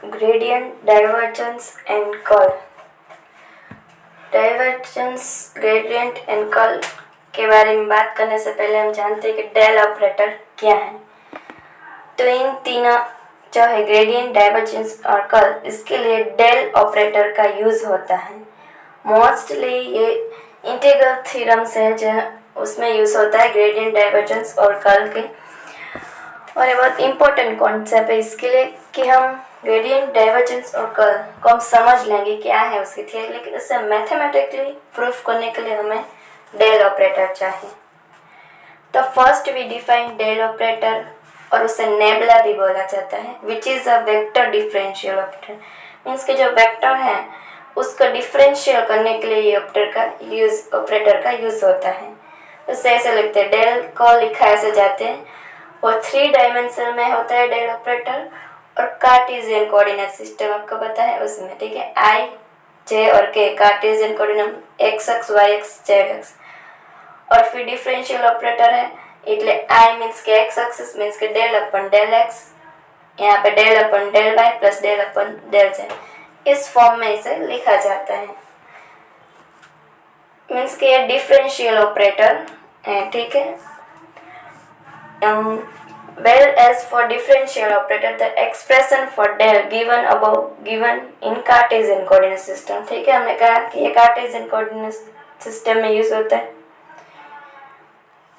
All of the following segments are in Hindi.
gradient, divergence and curl। Divergence, gradient and curl के बारे में बात करने से पहले हम जानते हैं कि डेल ऑपरेटर क्या है। तो इन तीनों जो है ग्रेडियंट, डाइवर्जेंस और कर्ल, इसके लिए डेल ऑपरेटर का यूज होता है। मोस्टली ये इंटीग्रल थ्योरम्स है जो उसमें यूज होता है ग्रेडियंट, डाइवर्जेंस और कर्ल के। और ये बहुत इंपॉर्टेंट कॉन्सेप्ट है इसके लिए कि हम ग्रेडियंट, डाइवर्जेंस और कर्ल को हम समझ लेंगे क्या है उसकी थियरी, लेकिन इसे मैथमेटिकली प्रूफ करने के लिए हमें डेल ऑपरेटर चाहिए। तो first we define del operator, और उसे नेबुला भी बोला जाता है, which is a vector differential operator. Means के जो वेक्टर है उसको डिफरेंशियल करने के लिए ये ऑपरेटर का यूज होता है। उसे ऐसे लिखते हैं, डेल को लिखा ऐसे जाते हैं, और 3 डायमेंशन में होता है डेल ऑपरेटर, और कार्टेशियन कोऑर्डिनेट सिस्टम आपको पता है उसमें, ठीक है। आई, जे और K cartesian coordinate X X, Y X, Z X. और फिर डिफरेंशियल ऑपरेटर है, इसलिए आई मीन्स के एक्स एक्सिस मीन्स के डेल अपन डेल एक्स, यहाँ पे del upon del Y plus del upon del Z, इस फॉर्म में इसे लिखा जाता है। मीन्स के ये डिफरेंशियल ऑपरेटर है, ठीक है। Well, as for differential operator, the expression for del given above given in Cartesian coordinate system, ठीक है। हमने कहा कि ये Cartesian coordinate system में यूज होता है,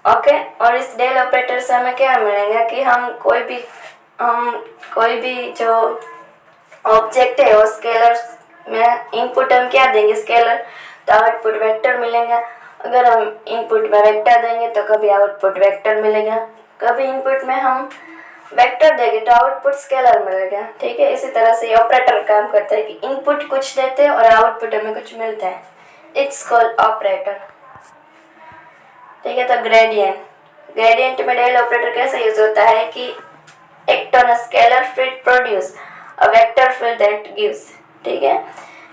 ओके। और इस डेल ऑपरेटर से हमें क्या मिलेगा कि हम कोई भी जो ऑब्जेक्ट है वो स्केलर में इनपुट हम क्या देंगे, स्केलर, तो आउटपुट वेक्टर मिलेगा। अगर हम इनपुट में वेक्टर देंगे तो कभी आउटपुट वेक्टर मिलेगा, कभी इनपुट में हम वेक्टर देंगे तो आउटपुट स्केलर मिलेगा, ठीक है। इसी तरह से ऑपरेटर काम करता है कि इनपुट कुछ देते हैं और आउटपुट हमें कुछ मिलता है, इट्स कॉल्ड ऑपरेटर, ठीक है। तो ग्रेडियंट में डेल ऑपरेटर कैसे यूज होता है कि act on a scalar field produce a vector field that gives, ठीक है।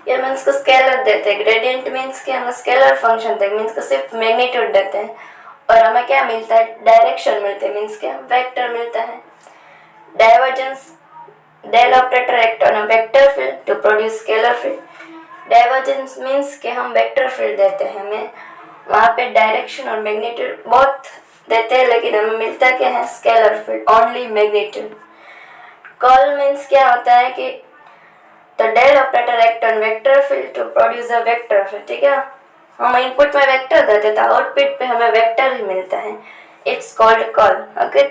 ये मीन्स को स्केलर देते हैं, ग्रेडियंट मीन्स कि हम स्केलर फंक्शन देते, मीन्स को सिर्फ मैग्नीट्यूड देते हैं, और हमें क्या मिलता है, डायरेक्शन मिलते हैं, मीन्स के वेक्टर मिलता है। Divergence, del operator act on a vector field to produce scalar field. Divergence means कि हम वेक्टर फील्ड देते हैं, हमें वहाँ पे डायरेक्शन और मैग्नीट्यूड बहुत देते हैं, लेकिन हमें मिलता क्या है, scalar field, only magnitude. Curl means क्या होता है कि the del operator act on vector field to produce a vector field, ठीक है। हम इनपुट में वेक्टर देते तो आउटपुट पे हमें वेक्टर ही मिलता है, इट्स कॉल्ड कर्ल, ओके।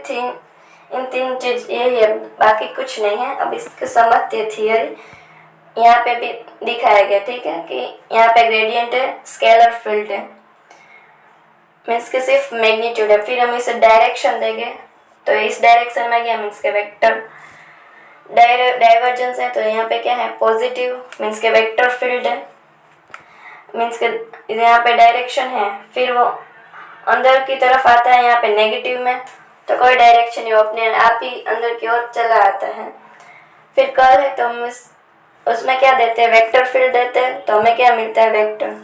इन 3 चीज ये है, बाकी कुछ नहीं है। अब इसको समझते हैं थियरी, यहाँ पे भी दिखाया गया, ठीक है, कि यहाँ पे ग्रेडियंट है, स्केलर फील्ड है, मीन्स के सिर्फ मैग्नीट्यूड है, फिर हम इसे डायरेक्शन देंगे तो इस डायरेक्शन में गया मीन्स के वेक्टर। डाइवर्जेंस है तो यहाँ पे क्या है, पॉजिटिव मीन्स के वेक्टर फील्ड है, मीन्स के यहाँ पे डायरेक्शन है, फिर वो अंदर की तरफ आता है यहाँ पे नेगेटिव में, तो कोई डायरेक्शन नहीं, वो अपने आप ही अंदर की ओर चला आता है। फिर कर्ल है तो हम उसमें क्या देते हैं, वेक्टर फील्ड देते हैं, तो हमें क्या मिलता है, वेक्टर।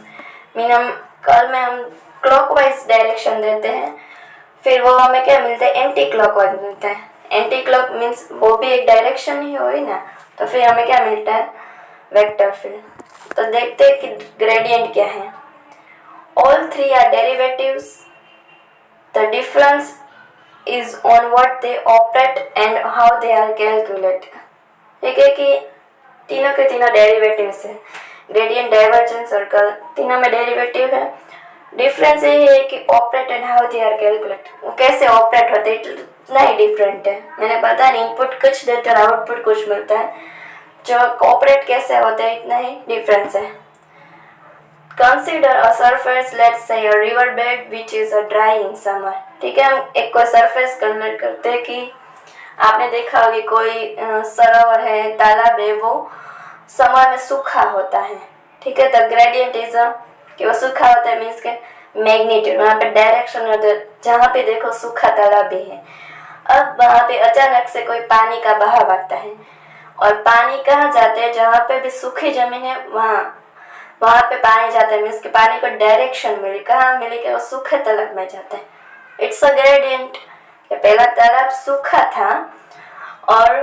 मीन हम कर्ल में हम क्लॉकवाइज डायरेक्शन देते हैं, फिर वो हमें क्या मिलता है, एंटी क्लॉकवाइज मिलता है। एंटी क्लॉक मीन्स वो भी एक डायरेक्शन ही हुई ना, तो फिर हमें क्या मिलता है, वेक्टर फील्ड। तो देखते हैं कि ग्रेडियंट क्या है। All 3 are derivatives, the difference is on what they operate and how they are calculate, ठीक है, कि तीनों के तीनों डेरिवेटिव्स है, ग्रेडियंट, डाइवर्जेंस और कर्ल, तीनों में डेरिवेटिव है। डिफरेंस ये है कि operate and how they are calculate, वो कैसे ऑपरेट होते हैं, इतना ही डिफरेंट है। मैंने पता नहीं, इनपुट कुछ देते और आउटपुट कुछ मिलता है, जो ऑपरेट कैसे होता है इतना ही डिफरेंस है। Consider a surface, let's say a river bed which is a dry in summer, ठीक है। हम एक कोई सरफेस कंसीडर करते हैं कि आपने देखा होगी कोई सरोवर है, तालाब है, वो समर में सूखा होता है, ठीक है। द ग्रेडियंट इज कि वो सूखा होता है मीन्स के मैग्नीट्यूड, वहाँ पे डायरेक्शन होता है, जहाँ पे देखो सूखा तालाब भी है। अब वहाँ पे अचानक से कोई पानी का बहाव आता है, और पानी कहाँ जाते हैं, जहाँ पे भी सूखी जमीन है वहाँ पे पानी जाता है, मीन्स के पानी को डायरेक्शन मिली, कहाँ मिली कि वो सूखे तालाब में जाता है। इट्स अ ग्रेडियंट, पहला तालाब सूखा था और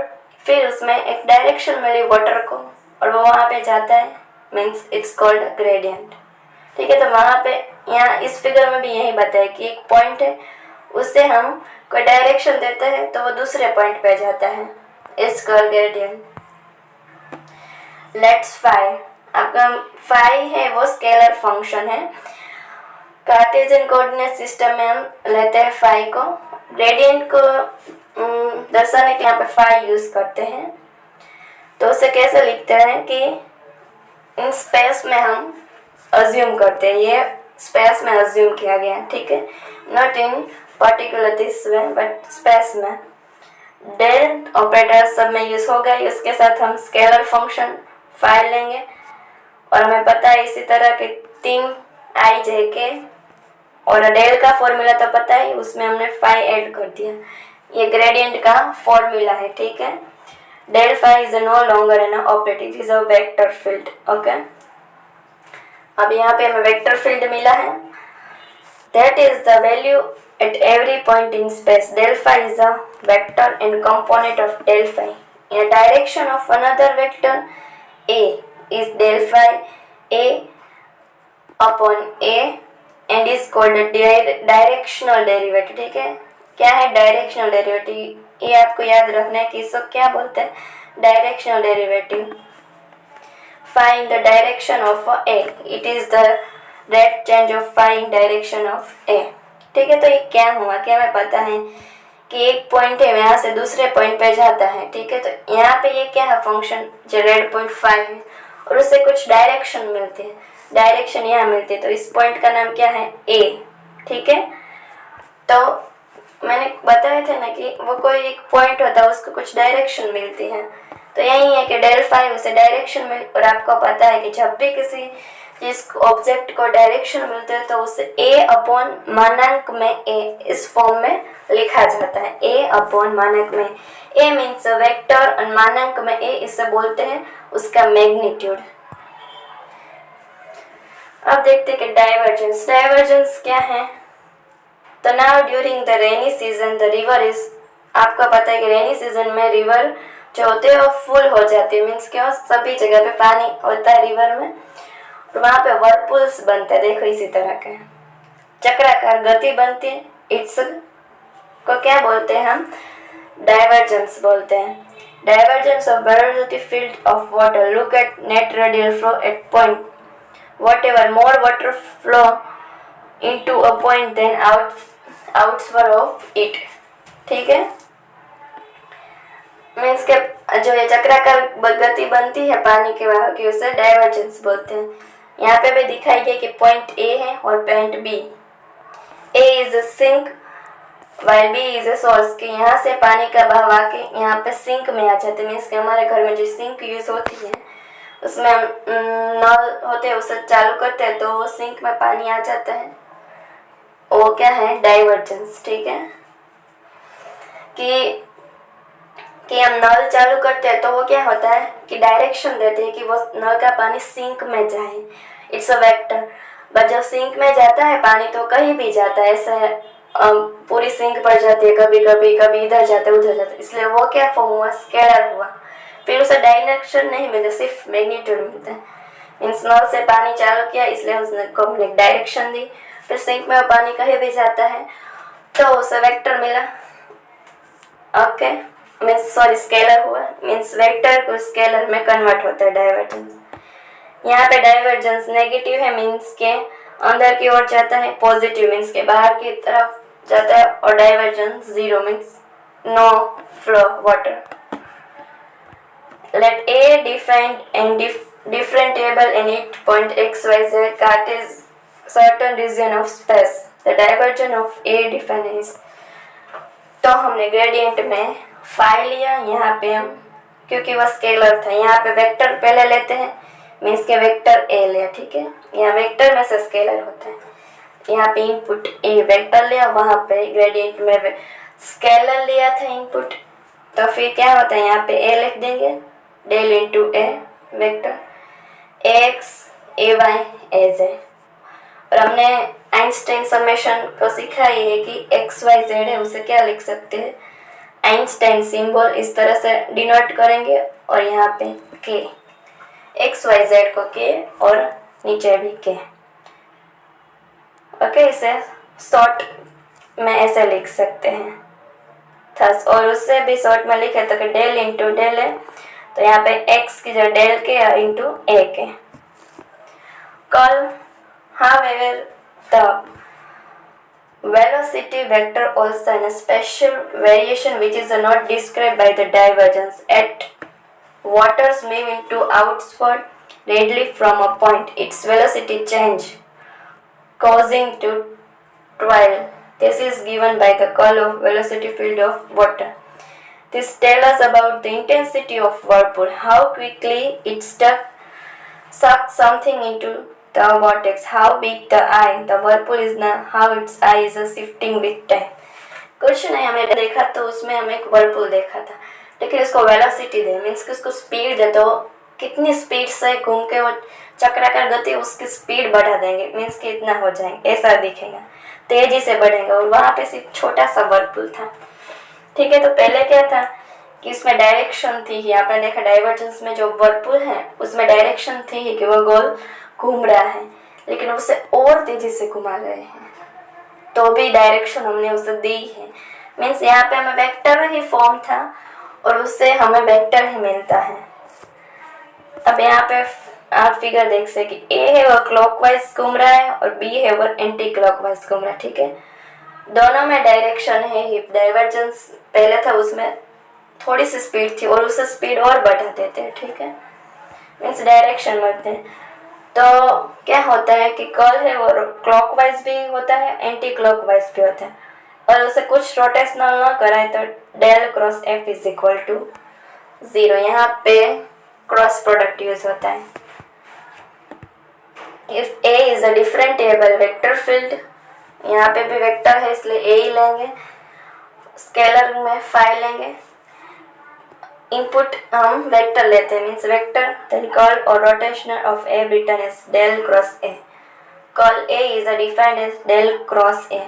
फिर उसमें एक डायरेक्शन मिली वाटर को और वो वहाँ पे जाता है, मीन्स इट्स कॉल्ड ग्रेडियंट। ठीक है, तो वहाँ पे यहाँ इस फिगर में भी यही बताया कि एक पॉइंट है, उससे हम कोई डायरेक्शन देते हैं तो वो दूसरे पॉइंट पे जाता है, it's called gradient. Let's phi, आपका फाई है वो स्केलर फंक्शन है। कार्टेशियन कोऑर्डिनेट सिस्टम में हम लेते हैं फाई को, ग्रेडियंट को दर्शाने के यहाँ पे फाई यूज करते हैं। तो उसे कैसे लिखते हैं कि इन स्पेस में हम अज्यूम करते हैं, ये स्पेस में अज्यूम किया गया है, ठीक है, not in particular this way but space में। डेल ऑपरेटर सब में यूज होगा, उसके साथ हम स्केलर फंक्शन फाइल लेंगे और हमें पता है इसी तरह के 3 आई जे के, और डेल का फॉर्मूला तो पता है, उसमें हमने फाई ऐड कर दिया, ये ग्रेडियंट का फॉर्मूला है, ठीक है। Del phi is no longer an operator, is a vector field, okay. अब यहाँ पे हमें वेक्टर फील्ड मिला है, that is the value at every point in space. Del phi is a vector and component of del phi. In a direction of another vector, A is del phi A upon A and is called a directional derivative. ठीक है, क्या है डायरेक्शनल डेरिवेटिव, ये आपको याद रखना है कि इसको क्या बोलते हैं, directional derivative. phi in the direction of A, it is the rate change of phi in direction of A. ठीक है, तो ये क्या हुआ कि हमें पता है कि एक पॉइंट है यहाँ से दूसरे पॉइंट पे जाता है, ठीक है, तो यहाँ पे ये क्या है फंक्शन जो रेड पॉइंट फाई है और उससे कुछ डायरेक्शन मिलती है, डायरेक्शन यहाँ मिलती है, तो इस पॉइंट का नाम क्या है, ए, ठीक है। तो मैंने बताया था ना कि वो कोई एक पॉइंट होता है, उसको कुछ डायरेक्शन मिलती है, तो यही है कि डेल फाई उसे डायरेक्शन मिल, और आपको पता है कि जब भी किसी जिस ऑब्जेक्ट को डायरेक्शन मिलते हैं तो उसे a अपॉन मानांक में a इस फॉर्म में लिखा जाता है, a अपॉन मानांक में a मीन्स वेक्टर और मानांक में a इसे बोलते हैं उसका मैग्नीट्यूड। अब देखते हैं कि डाइवर्जेंस, डाइवर्जेंस क्या है। तो now during the rainy season the river is, आपको पता है कि रेनी सीजन में रिवर जो होते हैं वो फुल हो जाती है, मीन्स क्या सभी जगह पे पानी होता है रिवर में, और वहाँ पे वर्लपूल्स बनते हैं, देखो इसी तरह के चक्राकार गति बनती है, इट्स को क्या बोलते हैं हम, डाइवर्जेंस बोलते हैं। Divergence of velocity field of water, look at net radial flow at point, whatever more water flow into a point than outward of it, ठीक है, मीन्स के जो ये चक्राकार गति बनती है पानी के बहाव की उसे डाइवर्जेंस बोलते हैं। यहाँ पे भी दिखाई गया कि पॉइंट ए है और point B, A is a sink while B is a source, कि यहाँ से पानी का बहाव आके यहाँ पे सिंक में आ जाते हैं, मीन्स के हमारे घर में जो सिंक यूज होती है उसमें हम नल होते हैं उसे चालू करते हैं तो वो सिंक में पानी आ जाता है, वो क्या है डाइवर्जेंस, ठीक है। कि हम नल चालू करते हैं तो वो क्या होता है कि डायरेक्शन देते हैं कि वो नल का पानी सिंक में जाए, इट्स अ वेक्टर। बट जब सिंक में जाता है पानी तो कहीं भी जाता है, ऐसे पूरी सिंक पर जाती है, कभी कभी कभी इधर जाता है उधर जाता है, इसलिए वो क्या फॉर्म हुआ, स्केलर हुआ। फिर उसे डायरेक्शन नहीं मिलता, सिर्फ मैग्नीट्यूड मिलता है, मीन्स नल से पानी चालू किया इसलिए उसने को डायरेक्शन दी, फिर सिंक में पानी कहीं भी जाता है तो उसे वेक्टर मिला, ओके, मीन्स सॉरी स्केलर हुआ, मीन्स वेक्टर को स्केलर में कन्वर्ट होता है डाइवर्जेंस। यहाँ पे डाइवर्जेंस नेगेटिव है, मीन्स के अंदर की ओर जाता है, पॉजिटिव मीन्स के बाहर की तरफ जाता है, और divergence zero means no flow water. Let A defined and differentiable in its point x, y, z cartes certain region of space. The divergence of A defined is, तो हमने ग्रेडियंट में फाई लिया, यहाँ पे हम क्योंकि वह स्केलर था, यहाँ पे वेक्टर पहले लेते हैं, मीन्स के वेक्टर ए लिया, ठीक है, यहाँ वेक्टर में से स्केलर होता है, यहाँ पे इनपुट ए वेक्टर लिया, वहाँ पे ग्रेडियंट में स्केलर लिया था इनपुट, तो फिर क्या होता है यहाँ पे ए लिख देंगे, डेल इंटू ए वेक्टर एक्स ए वाई ए जेड। और हमने आइंस्टाइन समेशन को सीखा ये है कि एक्स वाई जेड है उसे क्या लिख सकते हैं, आइंस्टाइन सिंबल इस तरह से डिनोट करेंगे और यहाँ पे के, एक्स वाई जेड को के और नीचे भी के। ओके, इसे शॉर्ट में ऐसे लिख सकते हैं थस, और उससे भी शॉर्ट में लिखे तो डेल इंटू डेल है, तो यहाँ पे एक्स की जो डेल के इंटू ए के। कल however the velocity vector also in a special variation which is not described by the divergence at waters moving to outward readily from a point, its velocity change causing to twirl. This is given by the curl of velocity field of water. This tells us about the intensity of whirlpool, how quickly it sucks something into the vortex, how big the eye the whirlpool is now, how its eye is shifting with time. Question है, हमें देखा तो उसमें हमें एक whirlpool देखा था, लेकिन इसको वेलोसिटी दे, मीन्स कि उसको स्पीड दे, तो कितनी स्पीड से घूम के वो चक्राकार गति उसकी स्पीड बढ़ा देंगे, मीन्स कि इतना हो जाएंगे, ऐसा दिखेगा, तेजी से बढ़ेगा। और वहाँ पे सिर्फ छोटा सा whirlpool था। ठीक है, तो पहले क्या था कि इसमें डायरेक्शन थी ही, आपने देखा डाइवर्जेंस में जो whirlpool है उसमें डायरेक्शन थी ही कि वो गोल घूम रहा है, लेकिन उसे और तेजी से घुमा रहे हैं, तो भी डायरेक्शन हमने उसे दी है। मीन्स यहाँ पे हमें वेक्टर ही फॉर्म था और उससे हमें वेक्टर ही मिलता है। अब यहाँ पे आप फिगर देख सके, ए है वो क्लॉकवाइज घूम रहा है और बी है वो एंटी क्लॉकवाइज घूम रहा है। ठीक है, दोनों में डायरेक्शन है ही। डाइवर्जेंस पहले था उसमें थोड़ी सी स्पीड थी और उससे स्पीड और बढ़ा देते हैं। ठीक है, मीन्स डायरेक्शन बढ़ते हैं। तो क्या होता है कि कर्ल है वो क्लॉकवाइज भी होता है, एंटी क्लॉकवाइज भी होता है, और उसे कुछ रोटेशनल ना कराए तो del cross F is equal to 0। यहाँ पे क्रॉस प्रोडक्ट यूज होता है। If A is a differentiable vector field, यहाँ पे भी वेक्टर है इसलिए ए ही लेंगे, स्केलर में फाई लेंगे, इनपुट हम वेक्टर लेते हैं, मीन्स वेक्टर देन कर्ल और rotational of A return as del cross A. Curl A is defined as del cross A.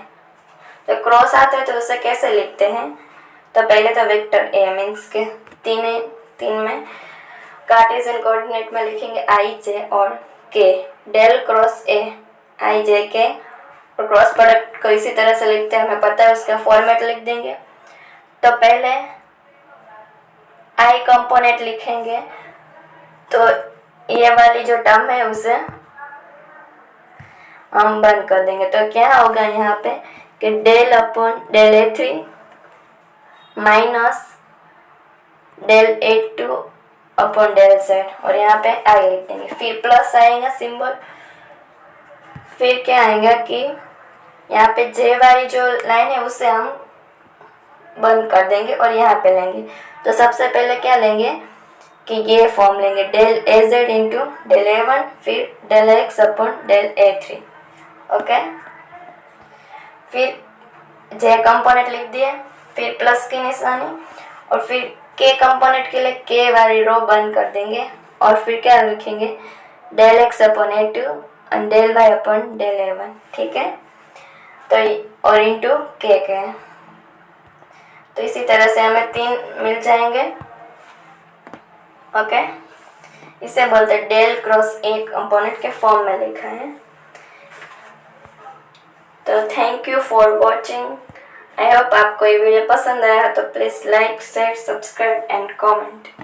तो क्रॉस आता है तो उसे कैसे लिखते हैं, तो पहले तो वेक्टर ए मीन्स के तीन में कार्टेशियन कोऑर्डिनेट में लिखेंगे आई जे और के, डेल क्रॉस ए आई जे के, और क्रॉस प्रोडक्ट को इसी तरह से लिखते हैं, हमें पता है उसका फॉर्मेट लिख देंगे। तो पहले आई कंपोनेंट लिखेंगे, तो ये वाली जो टर्म है उसे हम बंद कर देंगे। तो क्या होगा यहाँ पे कि del upon del A3 minus del A2 upon del Z, और यहाँ पे आई लिख देंगे, फिर प्लस आएगा सिंबल, फिर क्या आएगा कि यहाँ पे जे वाली जो लाइन है उसे हम बंद कर देंगे और यहाँ पे लेंगे। तो सबसे पहले क्या लेंगे कि ये फॉर्म लेंगे, del AZ into del A1 फिर del X upon del A3। Okay, फिर जे कंपोनेंट लिख दिए, फिर प्लस की निशानी, और फिर के कंपोनेंट के लिए के वाली रो बंद कर देंगे, और फिर क्या लिखेंगे डेल X अपॉन A2 और del Y upon del A1। ठीक है, तो और इंटू के तो इसी तरह से हमें 3 मिल जाएंगे। ओके, इसे बोलते हैं डेल क्रॉस ए कंपोनेंट के फॉर्म में लिखा है। तो thank you for watching. I hope आपको ये वीडियो पसंद आया तो please like share subscribe and comment.